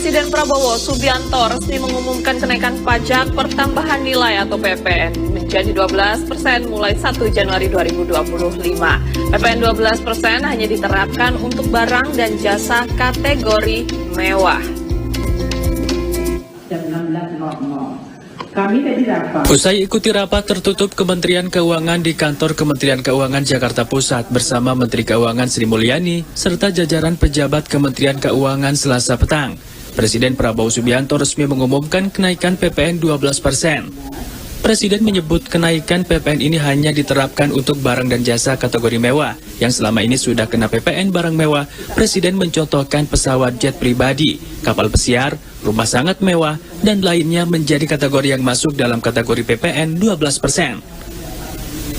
Presiden Prabowo Subianto resmi mengumumkan kenaikan pajak pertambahan nilai atau PPN menjadi 12% mulai 1 Januari 2025. PPN 12% hanya diterapkan untuk barang dan jasa kategori mewah. Usai ikuti rapat tertutup Kementerian Keuangan di kantor Kementerian Keuangan Jakarta Pusat bersama Menteri Keuangan Sri Mulyani serta jajaran pejabat Kementerian Keuangan Selasa petang, Presiden Prabowo Subianto resmi mengumumkan kenaikan PPN 12%. Presiden menyebut kenaikan PPN ini hanya diterapkan untuk barang dan jasa kategori mewah. Yang selama ini sudah kena PPN barang mewah, Presiden mencontohkan pesawat jet pribadi, kapal pesiar, rumah sangat mewah, dan lainnya menjadi kategori yang masuk dalam kategori PPN 12%.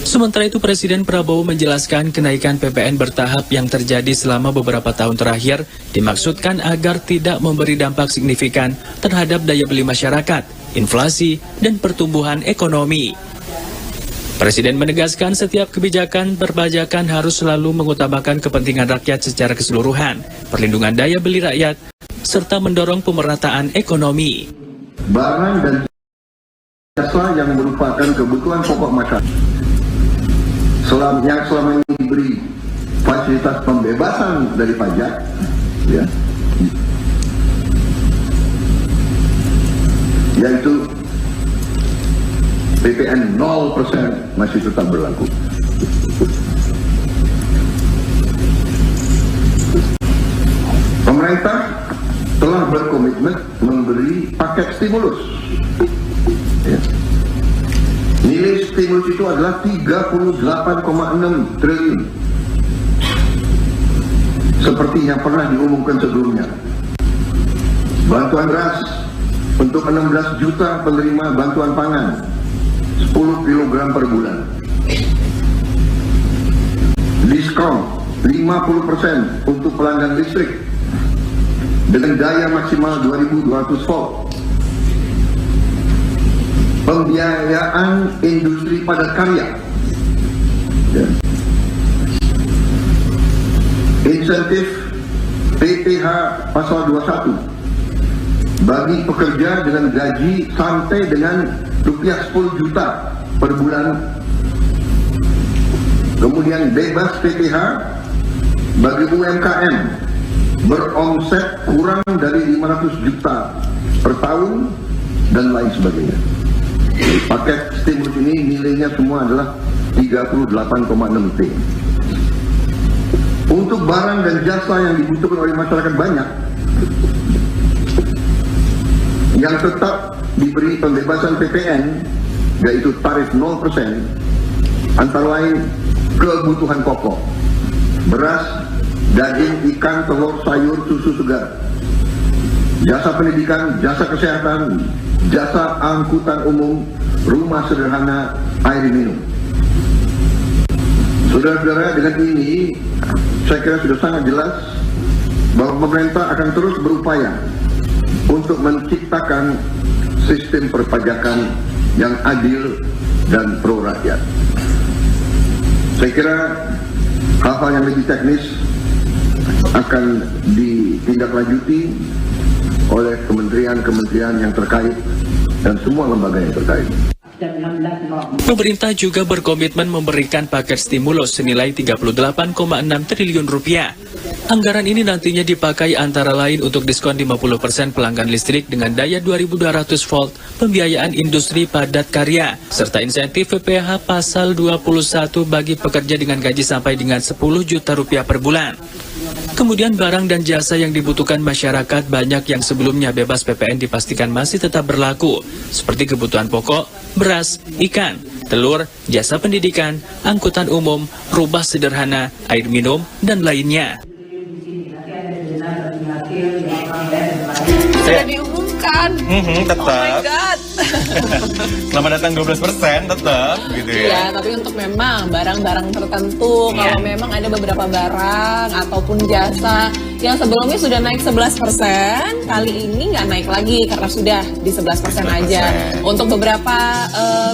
Sementara itu Presiden Prabowo menjelaskan kenaikan PPN bertahap yang terjadi selama beberapa tahun terakhir dimaksudkan agar tidak memberi dampak signifikan terhadap daya beli masyarakat, inflasi, dan pertumbuhan ekonomi. Presiden menegaskan setiap kebijakan perpajakan harus selalu mengutamakan kepentingan rakyat secara keseluruhan, perlindungan daya beli rakyat, serta mendorong pemerataan ekonomi. Barang dan jasa yang merupakan kebutuhan pokok masyarakat yang selama ini diberi fasilitas pembebasan dari pajak, ya, yaitu PPN 0% masih tetap berlaku. Pemerintah telah berkomitmen memberi paket stimulus. Ya. Nilai stimulus itu adalah 38,6 triliun. Seperti yang pernah diumumkan sebelumnya. Bantuan beras untuk 16 juta penerima bantuan pangan 10 kg per bulan. Diskon 50% untuk pelanggan listrik dengan daya maksimal 2200 volt. Pembiayaan industri padat karya. Ya. Insentif PPh pasal 21 bagi pekerja dengan gaji sampai dengan rupiah 10 juta per bulan. Kemudian bebas PPh bagi UMKM beromset kurang dari 500 juta per tahun dan lain sebagainya. Paket stimulus ini nilainya semua adalah 38,6 T. Untuk barang dan jasa yang dibutuhkan oleh masyarakat banyak, yang tetap diberi pembebasan PPN, yaitu tarif 0%, antara lain kebutuhan pokok, beras, daging, ikan, telur, sayur, susu segar, jasa pendidikan, jasa kesehatan, jasa angkutan umum, rumah sederhana, air minum. Saudara-saudara, dengan ini saya kira sudah sangat jelas bahwa pemerintah akan terus berupaya untuk menciptakan sistem perpajakan yang adil dan pro rakyat. Saya kira hal-hal yang lebih teknis akan ditindaklanjuti oleh kementerian-kementerian yang terkait dan semua lembaga yang terkait. Pemerintah juga berkomitmen memberikan paket stimulus senilai 38,6 triliun rupiah. Anggaran ini nantinya dipakai antara lain untuk diskon 50% pelanggan listrik dengan daya 2200 volt, pembiayaan industri padat karya, serta insentif PPh pasal 21 bagi pekerja dengan gaji sampai dengan 10 juta rupiah per bulan. Kemudian barang dan jasa yang dibutuhkan masyarakat banyak yang sebelumnya bebas PPN dipastikan masih tetap berlaku, seperti kebutuhan pokok, beras, ikan, telur, jasa pendidikan, angkutan umum, rumah sederhana, air minum, dan lainnya. Sudah diumumkan. Tetap. Oh my God. Selamat datang 12% tetap gitu ya. Ya, tapi untuk memang barang-barang tertentu, kalau memang ada beberapa barang ataupun jasa yang sebelumnya sudah naik 11%, kali ini nggak naik lagi karena sudah di 11% aja. Untuk beberapa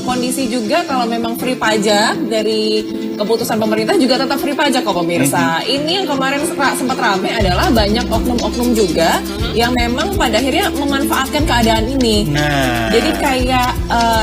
kondisi juga kalau memang free pajak dari keputusan pemerintah juga tetap free pajak kok pemirsa. Ini yang kemarin sempat ramai adalah banyak oknum-oknum juga yang memang pada akhirnya memanfaatkan keadaan ini. Nah, Jadi kayak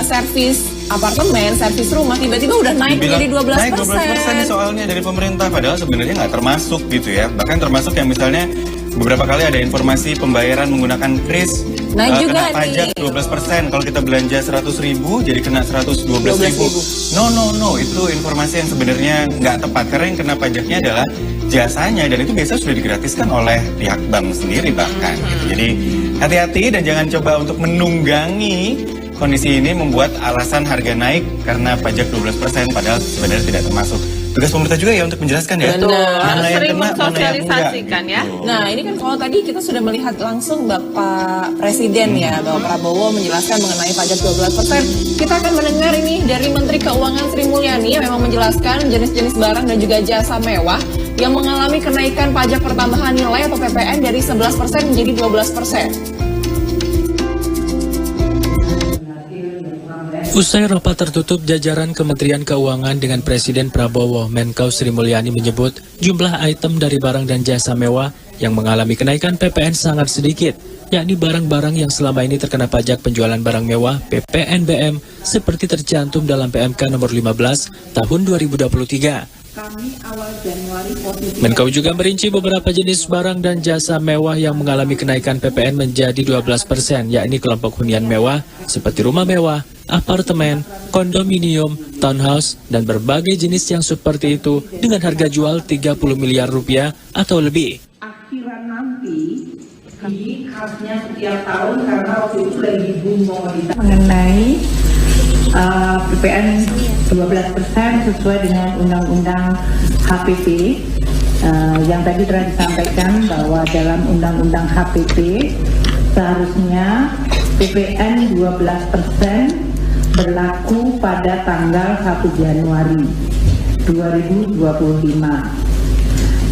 servis apartemen, servis rumah tiba-tiba udah naik dibilang menjadi 12%. naik 12% nih soalnya dari pemerintah, padahal sebenarnya nggak termasuk gitu ya. Bahkan termasuk yang misalnya beberapa kali ada informasi pembayaran menggunakan kris, Nah, juga kena pajak nih. 12%. Kalau kita belanja 100.000 jadi kena 112.000. No, itu informasi yang sebenarnya nggak tepat, karena yang kena pajaknya adalah jasanya, dan itu biasanya sudah digratiskan oleh pihak bank sendiri bahkan gitu. Jadi hati-hati dan jangan coba untuk menunggangi kondisi ini membuat alasan harga naik karena pajak 12%, padahal sebenarnya tidak termasuk. Tugas pemerintah juga ya untuk menjelaskan ya. Benar. Mana yang Sering kena, mana yang mensosialisasikan enggak, ya. gitu. Nah, ini kan kalau tadi kita sudah melihat langsung Bapak Presiden ya, Bapak Prabowo menjelaskan mengenai pajak 12%. Kita akan mendengar ini dari Menteri Keuangan Sri Mulyani yang memang menjelaskan jenis-jenis barang dan juga jasa mewah yang mengalami kenaikan pajak pertambahan nilai atau PPN dari 11% menjadi 12%. Usai rapat tertutup jajaran Kementerian Keuangan dengan Presiden Prabowo, Menkau Sri Mulyani menyebut jumlah item dari barang dan jasa mewah yang mengalami kenaikan PPN sangat sedikit, yakni barang-barang yang selama ini terkena pajak penjualan barang mewah PPNBM seperti tercantum dalam PMK nomor 15 tahun 2023. Menkau juga merinci beberapa jenis barang dan jasa mewah yang mengalami kenaikan PPN menjadi 12%, yakni kelompok hunian mewah seperti rumah mewah, apartemen, kondominium, townhouse, dan berbagai jenis yang seperti itu dengan harga jual 30 miliar rupiah atau lebih. Akhiran nanti ini khasnya setiap tahun karena waktu itu lagi boom komoditas mengenai PPN 12% sesuai dengan Undang-Undang HPP yang tadi telah disampaikan bahwa dalam Undang-Undang HPP seharusnya PPN 12% berlaku pada tanggal 1 Januari 2025.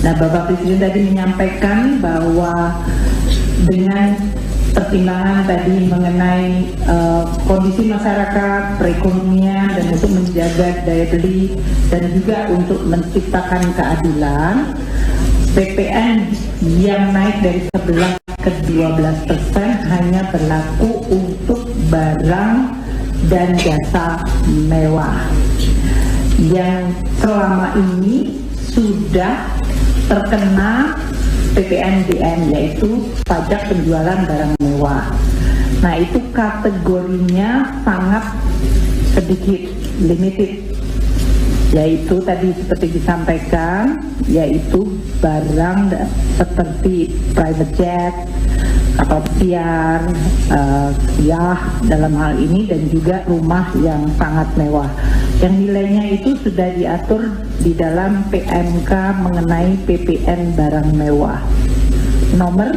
Nah, Bapak Presiden tadi menyampaikan bahwa dengan pertimbangan tadi mengenai kondisi masyarakat, perekonomian, dan untuk menjaga daya beli dan juga untuk menciptakan keadilan, PPN yang naik dari 11 ke 12% hanya berlaku untuk barang dan jasa mewah yang selama ini sudah terkena PPNBM, yaitu pajak penjualan barang mewah. Nah, itu kategorinya sangat sedikit, limited, yaitu tadi seperti disampaikan, yaitu barang seperti private jet, kapal pesiar, yacht dalam hal ini, dan juga rumah yang sangat mewah. Yang nilainya itu sudah diatur di dalam PMK mengenai PPN barang mewah nomor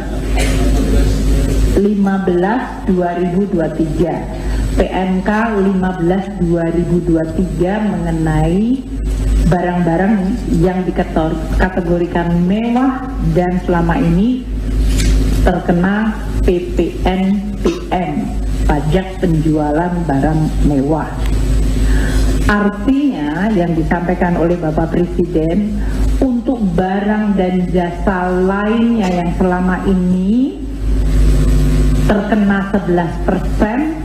15/2023, PMK 15/2023 mengenai barang-barang yang dikategorikan mewah dan selama ini terkena PPNBM, pajak penjualan barang mewah. Artinya yang disampaikan oleh Bapak Presiden, untuk barang dan jasa lainnya yang selama ini terkena 11%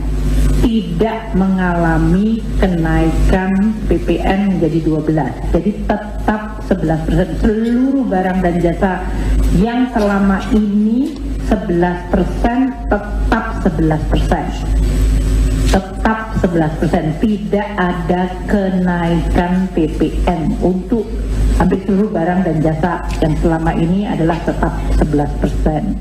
tidak mengalami kenaikan PPN menjadi 12. Jadi tetap 11%. Seluruh barang dan jasa yang selama ini 11% tetap 11%. Tetap 11%, tidak ada kenaikan PPN untuk hampir seluruh barang dan jasa yang selama ini adalah tetap 11%.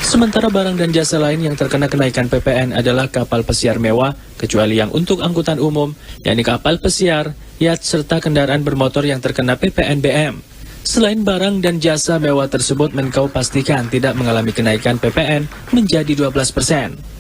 Sementara barang dan jasa lain yang terkena kenaikan PPN adalah kapal pesiar mewah, kecuali yang untuk angkutan umum, yakni kapal pesiar, yacht, serta kendaraan bermotor yang terkena PPNBM. Selain barang dan jasa mewah tersebut, Menkau pastikan tidak mengalami kenaikan PPN menjadi 12%.